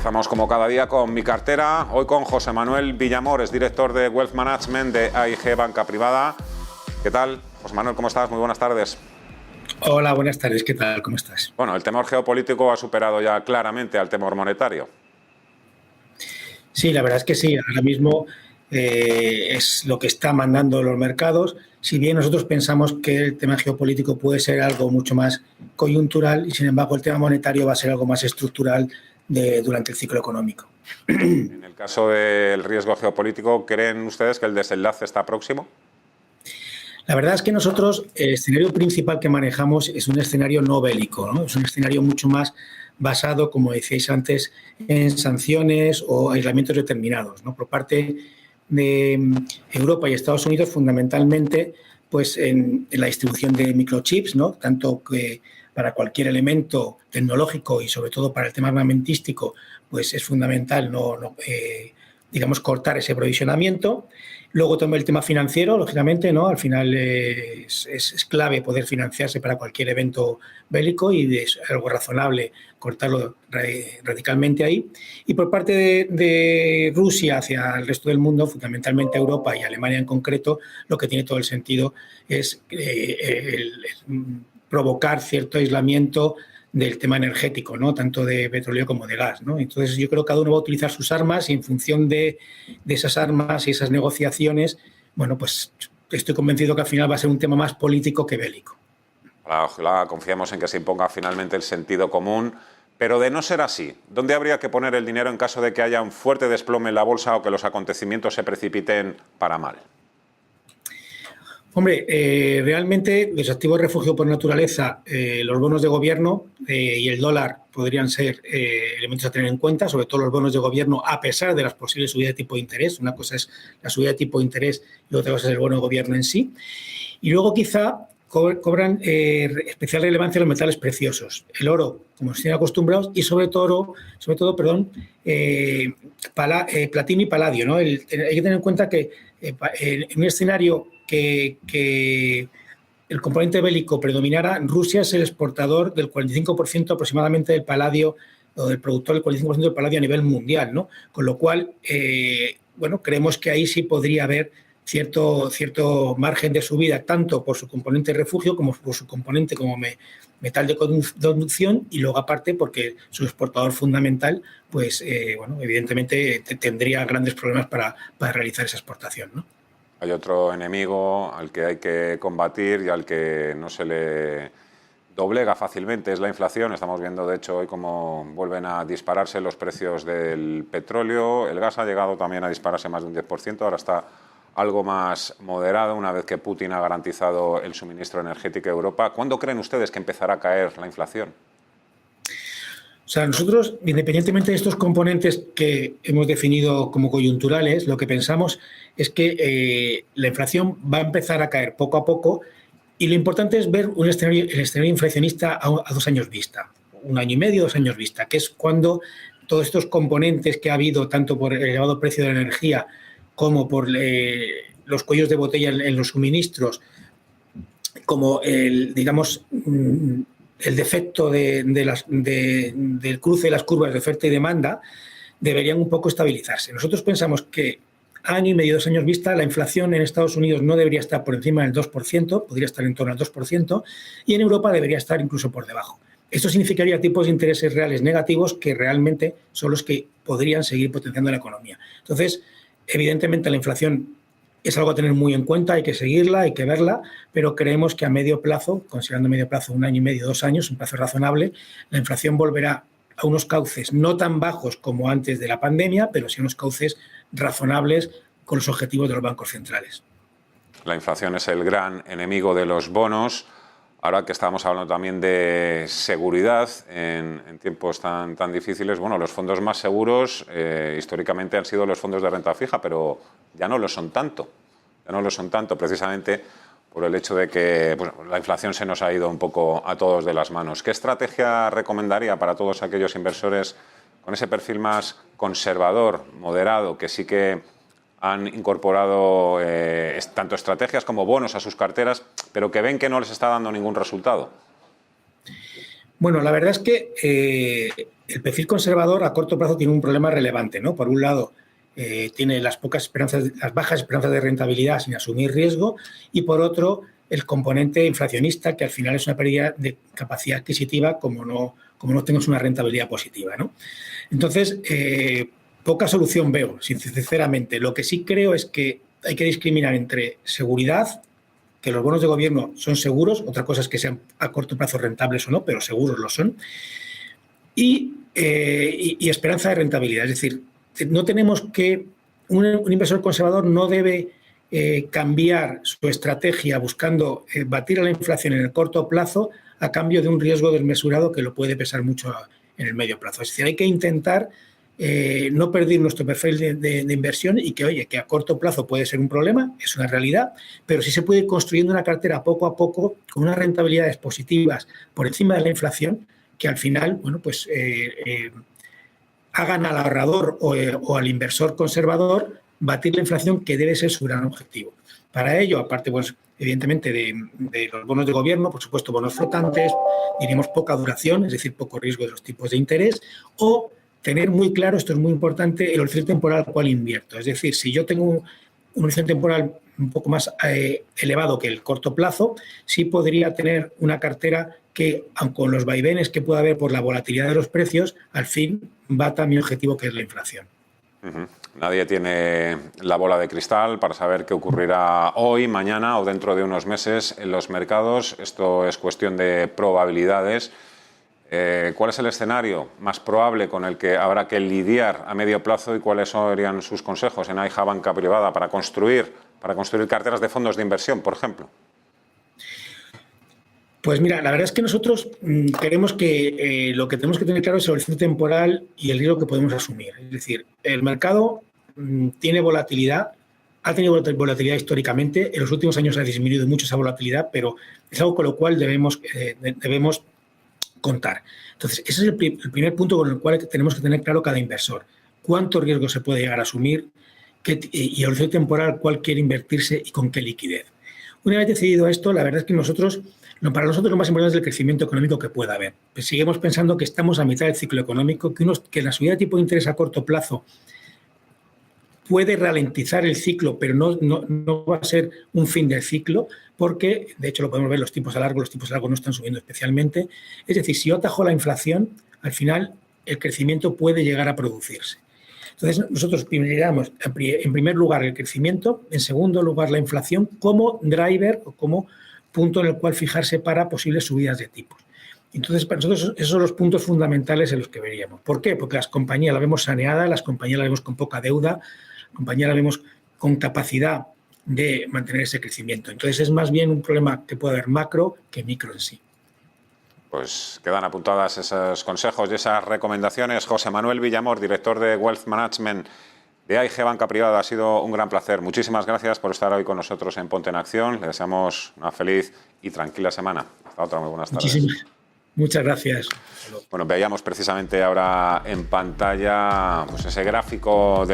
Empezamos como cada día con Mi Cartera, hoy con José Manuel Villamor, es director de Wealth Management de AIG Banca Privada. ¿Qué tal? José Manuel, ¿cómo estás? Muy buenas tardes. Hola, buenas tardes. ¿Qué tal? ¿Cómo estás? Bueno, el temor geopolítico ha superado ya claramente al temor monetario. Sí, la verdad es que sí. Ahora mismo es lo que está mandando los mercados. Si bien nosotros pensamos que el tema geopolítico puede ser algo mucho más coyuntural, y sin embargo el tema monetario va a ser algo más estructural durante el ciclo económico. En el caso del riesgo geopolítico, ¿creen ustedes que el desenlace está próximo? La verdad es que nosotros el escenario principal que manejamos es un escenario no bélico, ¿no? Es un escenario mucho más basado, como decíais antes, en sanciones o aislamientos determinados, ¿no? Por parte de Europa y Estados Unidos, fundamentalmente, pues en la distribución de microchips, ¿no? Tanto que para cualquier elemento tecnológico y sobre todo para el tema armamentístico, pues es fundamental digamos, cortar ese provisionamiento. Luego también el tema financiero, lógicamente, ¿no? Al final es clave poder financiarse para cualquier evento bélico y es algo razonable cortarlo radicalmente ahí. Y por parte de Rusia hacia el resto del mundo, fundamentalmente Europa y Alemania en concreto, lo que tiene todo el sentido es provocar cierto aislamiento del tema energético, ¿no? Tanto de petróleo como de gas, ¿no? Entonces yo creo que cada uno va a utilizar sus armas y en función de esas armas y esas negociaciones, bueno, pues estoy convencido que al final va a ser un tema más político que bélico. Ojalá confiemos en que se imponga finalmente el sentido común, pero de no ser así, ¿dónde habría que poner el dinero en caso de que haya un fuerte desplome en la bolsa o que los acontecimientos se precipiten para mal? Hombre, realmente los activos refugio por naturaleza, los bonos de gobierno y el dólar podrían ser elementos a tener en cuenta, sobre todo los bonos de gobierno, a pesar de las posibles subidas de tipo de interés. Una cosa es la subida de tipo de interés y otra cosa es el bono de gobierno en sí. Y luego quizá cobran especial relevancia los metales preciosos, el oro, como nos tienen acostumbrados, y sobre todo platino y paladio, ¿no? Hay que tener en cuenta que en un escenario que el componente bélico predominara, Rusia es el exportador del 45% aproximadamente del paladio, o del productor del 45% del paladio a nivel mundial, ¿no? Con lo cual, bueno, creemos que ahí sí podría haber cierto margen de subida, tanto por su componente refugio como por su componente como metal de conducción, y luego aparte porque su exportador fundamental, pues, bueno, evidentemente tendría grandes problemas para realizar esa exportación, ¿no? Hay otro enemigo al que hay que combatir y al que no se le doblega fácilmente, es la inflación. Estamos viendo, de hecho, hoy cómo vuelven a dispararse los precios del petróleo. El gas ha llegado también a dispararse más de un 10%, ahora está algo más moderado una vez que Putin ha garantizado el suministro energético a Europa. ¿Cuándo creen ustedes que empezará a caer la inflación? O sea, nosotros, independientemente de estos componentes que hemos definido como coyunturales, lo que pensamos es que la inflación va a empezar a caer poco a poco, y lo importante es ver el escenario inflacionista a 2 años vista, 1 año y medio, 2 años vista, que es cuando todos estos componentes que ha habido, tanto por el elevado precio de la energía como por los cuellos de botella en los suministros, como digamos, el defecto del cruce de las curvas de oferta y demanda, deberían un poco estabilizarse. Nosotros pensamos que año y medio, 2 años vista, la inflación en Estados Unidos no debería estar por encima del 2%, podría estar en torno al 2%, y en Europa debería estar incluso por debajo. Esto significaría tipos de intereses reales negativos que realmente son los que podrían seguir potenciando la economía. Entonces, evidentemente la inflación es algo a tener muy en cuenta, hay que seguirla, hay que verla, pero creemos que a medio plazo, considerando medio plazo 1 año y medio, 2 años, un plazo razonable, la inflación volverá a unos cauces no tan bajos como antes de la pandemia, pero sí unos cauces razonables con los objetivos de los bancos centrales. La inflación es el gran enemigo de los bonos. Ahora que estamos hablando también de seguridad en tiempos tan difíciles, bueno, los fondos más seguros históricamente han sido los fondos de renta fija, pero ya no lo son tanto. Ya no lo son tanto precisamente por el hecho de que bueno, la inflación se nos ha ido un poco a todos de las manos. ¿Qué estrategia recomendaría para todos aquellos inversores con ese perfil más conservador, moderado, que sí que han incorporado tanto estrategias como bonos a sus carteras, pero que ven que no les está dando ningún resultado? Bueno, la verdad es que el perfil conservador a corto plazo tiene un problema relevante, ¿no? Por un lado, tiene las bajas esperanzas de rentabilidad sin asumir riesgo, y por otro, el componente inflacionista, que al final es una pérdida de capacidad adquisitiva como no tengas una rentabilidad positiva, ¿no? Entonces, poca solución veo, sinceramente. Lo que sí creo es que hay que discriminar entre seguridad, que los bonos de gobierno son seguros, otra cosa es que sean a corto plazo rentables o no, pero seguros lo son, y esperanza de rentabilidad. Es decir, no tenemos que, un inversor conservador no debe cambiar su estrategia buscando batir a la inflación en el corto plazo a cambio de un riesgo desmesurado que lo puede pesar mucho en el medio plazo. Es decir, hay que intentar no perder nuestro perfil de inversión y que a corto plazo puede ser un problema, es una realidad, pero sí se puede ir construyendo una cartera poco a poco con unas rentabilidades positivas por encima de la inflación que al final, bueno, pues hagan al ahorrador o al inversor conservador batir la inflación, que debe ser su gran objetivo. Para ello, aparte, pues, evidentemente, de los bonos de gobierno, por supuesto, bonos flotantes, diríamos poca duración, es decir, poco riesgo de los tipos de interés, o tener muy claro, esto es muy importante, el horizonte temporal al cual invierto. Es decir, si yo tengo un horizonte temporal un poco más elevado que el corto plazo, sí podría tener una cartera que, aun con los vaivenes que pueda haber por la volatilidad de los precios, al fin bata mi objetivo, que es la inflación. Nadie tiene la bola de cristal para saber qué ocurrirá hoy, mañana o dentro de unos meses en los mercados. Esto es cuestión de probabilidades. ¿Cuál es el escenario más probable con el que habrá que lidiar a medio plazo y cuáles serían sus consejos en AIJA Banca Privada para construir carteras de fondos de inversión, por ejemplo? Pues mira, la verdad es que nosotros creemos que lo que tenemos que tener claro es el horizonte temporal y el riesgo que podemos asumir. Es decir, el mercado tiene volatilidad, ha tenido volatilidad históricamente, en los últimos años ha disminuido mucho esa volatilidad, pero es algo con lo cual debemos contar. Entonces, ese es el primer punto con el cual tenemos que tener claro cada inversor. ¿Cuánto riesgo se puede llegar a asumir? Y el horizonte temporal, cuál quiere invertirse y con qué liquidez. Una vez decidido esto, la verdad es que para nosotros lo más importante es el crecimiento económico que pueda haber. Pues seguimos pensando que estamos a mitad del ciclo económico, que la subida de tipo de interés a corto plazo puede ralentizar el ciclo, pero no va a ser un fin del ciclo, porque, de hecho, lo podemos ver, los tipos a largo no están subiendo especialmente. Es decir, si yo atajo la inflación, al final el crecimiento puede llegar a producirse. Entonces, nosotros priorizamos, en primer lugar, el crecimiento, en segundo lugar, la inflación como driver o como punto en el cual fijarse para posibles subidas de tipos. Entonces, para nosotros esos son los puntos fundamentales en los que veríamos. ¿Por qué? Porque las compañías las vemos saneadas, las compañías las vemos con poca deuda, las compañías las vemos con capacidad de mantener ese crecimiento. Entonces, es más bien un problema que puede haber macro que micro en sí. Pues quedan apuntadas esos consejos y esas recomendaciones. José Manuel Villamor, director de Wealth Management de AIG Banca Privada. Ha sido un gran placer. Muchísimas gracias por estar hoy con nosotros en Ponte en Acción. Le deseamos una feliz y tranquila semana. Hasta otra, muy buenas tardes. Muchas gracias. Bueno, veíamos precisamente ahora en pantalla pues ese gráfico de